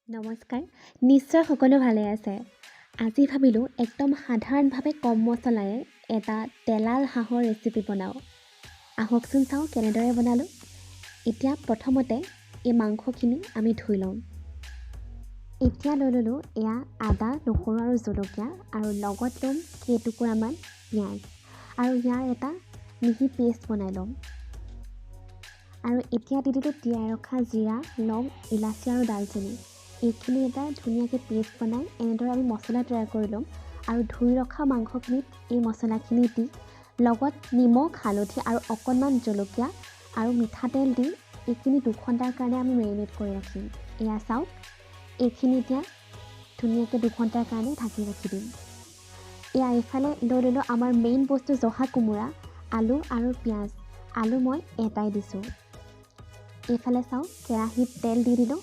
নমস্কাৰ, নিশ্চয় সকলো ভালে আছে। আজি ভাবিলোঁ একদম সাধাৰণভাৱে কম মছলাৰে এটা তেলাল হাঁহৰ ৰেচিপি বনাওঁ। আহকচোন চাওঁ কেনেদৰে বনালোঁ। এতিয়া প্ৰথমতে এই মাংসখিনি আমি ধুই ল'ম। এতিয়া লৈ ল'লোঁ এয়া আদা, নহৰু আৰু জলকীয়া আৰু লগত ল'ম কেইটুকুৰামান পিঁয়াজ আৰু ইয়াৰ এটা মিহি পেষ্ট বনাই ল'ম। আৰু এতিয়া দি দিলোঁ তিয়াই ৰখা জিৰা, লং, ইলাচি আৰু ডালচেনি। এইখিনি এটা ধুনীয়াকৈ পেষ্ট বনাই এনেদৰে আমি মছলা তৈয়াৰ কৰি ল'ম আৰু ধুই ৰখা মাংসখিনিত এই মছলাখিনি দি লগত নিমখ, হালধি আৰু অকণমান জলকীয়া আৰু মিঠাতেল দি এইখিনি 2 ঘণ্টাৰ কাৰণে আমি মেৰিনেট কৰি ৰাখিম। এয়া চাওক, এইখিনি এতিয়া ধুনীয়াকৈ 2 ঘণ্টাৰ কাৰণে ঢাকি ৰাখি দিম। এয়া এইফালে লৈ ল'লোঁ আমাৰ মেইন বস্তু জহা কোমোৰা, আলু আৰু পিঁয়াজ। আলু মই এটাই দিছোঁ। এইফালে চাওক, কেৰাহীত তেল দি দিলোঁ।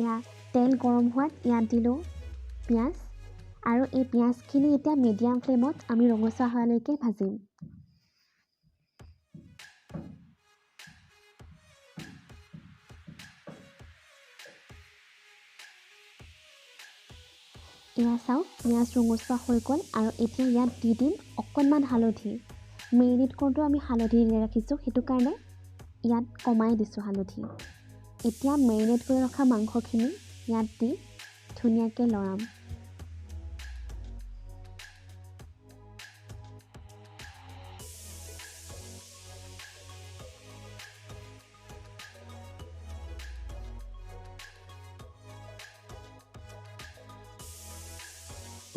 এয়া তেল গৰম হোৱাত ইয়াত দিলোঁ পিঁয়াজ আৰু এই পিঁয়াজখিনি এতিয়া মিডিয়াম ফ্লেমত আমি ৰঙচুৱা হোৱালৈকে ভাজিম। এয়া চাওক, পিঁয়াজ ৰঙচুৱা হৈ গ'ল আৰু এতিয়া ইয়াত দি দিম অকণমান হালধি। মেৰিনেট কৰোঁতেও আমি হালধি দি ৰাখিছোঁ, সেইটো কাৰণে ইয়াত কমাই দিছোঁ হালধি। এতিয়া মেৰিনেট কৰি ৰখা মাংসখিনি ইয়াত দি ধুনীয়াকৈ লৰাম।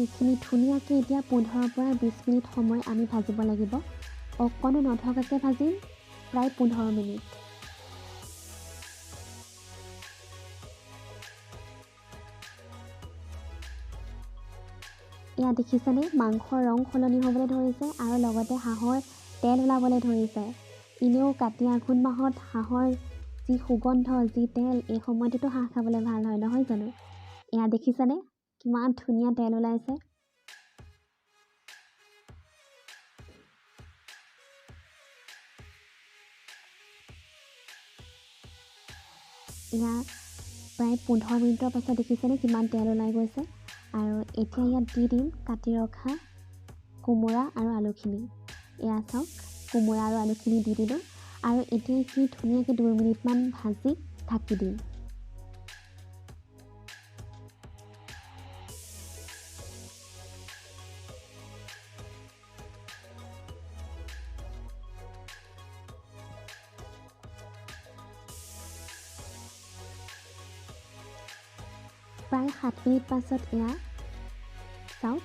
এইখিনি ধুনীয়াকৈ এতিয়া 15 পৰা 20 মিনিট সময় আমি ভাজিব লাগিব। অকণো নধকাকৈ ভাজিম, প্ৰায় 15 মিনিট। এয়া দেখিছেনে, মাংসৰ ৰং সলনি হ'বলৈ ধৰিছে আৰু লগতে হাঁহৰ তেল ওলাবলৈ ধৰিছে। এনেও কাতি আঘোণ মাহত হাঁহৰ যি সুগন্ধ, যি তেল, এই সময়টোতো হাঁহ খাবলৈ ভাল হয়, নহয় জানো? এয়া দেখিছেনে, কিমান ধুনীয়া তেল ওলাইছে। এয়া প্ৰায় 15 মিনিটৰ পাছত দেখিছেনে কিমান তেল ওলাই গৈছে। আৰু এতিয়া ইয়াত দি দিম কাটি ৰখা কোমোৰা আৰু আলুখিনি। এয়া চাওক, কোমোৰা আৰু আলুখিনি দি দিলোঁ আৰু এতিয়া এইখিনি ধুনীয়াকৈ 2 মিনিটমান ভাজি ঢাকি দিম। প্ৰায় 7 মিনিট পাছত এয়া চাওক,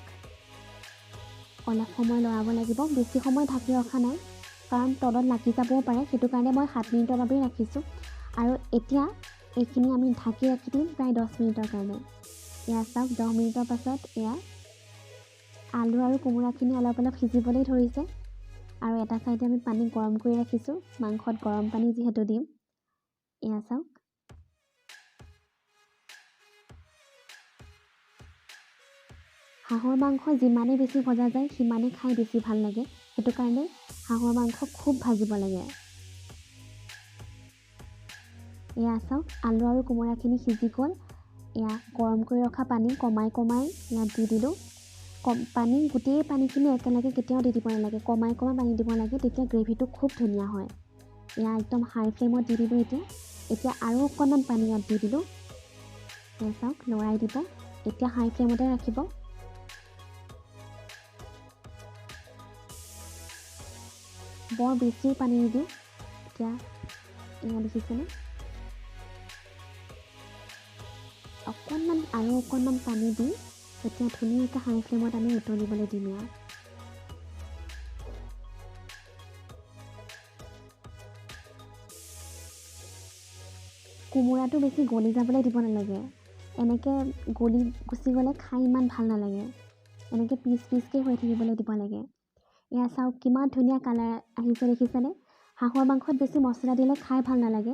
অলপ সময় লৰাব লাগিব। বেছি সময় ঢাকি ৰখা নাই, কাৰণ তলত লাগি যাবও পাৰে, সেইটো কাৰণে মই 7 মিনিটৰ বাবেই ৰাখিছোঁ। আৰু এতিয়া এইখিনি আমি ঢাকি ৰাখি দিম প্ৰায় 10 মিনিটৰ কাৰণে। এয়া চাওক, 10 মিনিটৰ পাছত এয়া আলু আৰু কোমোৰাখিনি অলপ অলপ সিজিবলৈ ধৰিছে আৰু এটা চাইডে আমি পানী গৰম কৰি ৰাখিছোঁ, মাংসত গৰম পানী যিহেতু দিম। এয়া চাওক, হাঁহৰ মাংস যিমানেই বেছি ভজা যায় সিমানেই খাই বেছি ভাল লাগে, সেইটো কাৰণে হাঁহৰ মাংস খুব ভাজিব লাগে। এয়া চাওক, আলু আৰু কোমোৰাখিনি সিজি গ'ল। এয়া গৰম কৰি ৰখা পানী কমাই ইয়াত দি দিলোঁ। গোটেই পানীখিনি একেলগে কেতিয়াও দি দিব নালাগে, কমাই পানী দিব লাগে, তেতিয়া গ্ৰেভিটো খুব ধুনীয়া হয়। এয়া একদম হাই ফ্লেমত দি দিলোঁ। এতিয়া আৰু অকণমান পানী ইয়াত দি দিলোঁ। এয়া চাওক, লৰাই দিব। এতিয়া হাই ফ্লেমতে ৰাখিব। বৰ বেছিও পানী নিদিওঁ। এতিয়া এয়া দেখিছেনে, অকণমান পানী দি এতিয়া ধুনীয়াকৈ হাই ফ্লেমত আমি উতলিবলৈ দিম। ইয়াত কোমোৰাটো বেছি গলি যাবলৈ দিব নালাগে, এনেকৈ গলি গুচি গ'লে খাই ইমান ভাল নালাগে। এনেকৈ পিচকৈ হৈ থাকিবলৈ দিব লাগে। এয়া চাওক, কিমান ধুনীয়া কালাৰ আহিছে দেখিছেনে। হাঁহৰ মাংসত বেছি মছলা দিলে খাই ভাল নালাগে,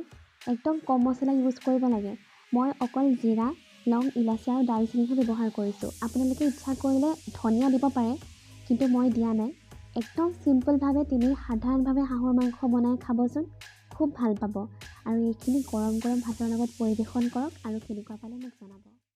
একদম কম মছলা ইউজ কৰিব লাগে। মই অকল জিৰা, লং, ইলাচি আৰু ডালচেনিহে ব্যৱহাৰ কৰিছোঁ। আপোনালোকে ইচ্ছা কৰিলে ধনিয়া দিব পাৰে, কিন্তু মই দিয়া নাই। একদম চিম্পলভাৱে সাধাৰণভাৱে হাঁহৰ মাংস বনাই খাবচোন, খুব ভাল পাব আৰু এইখিনি গৰম গৰম ভাতৰ লগত পৰিৱেশন কৰক আৰু কেনেকুৱা পালে মোক জনাব।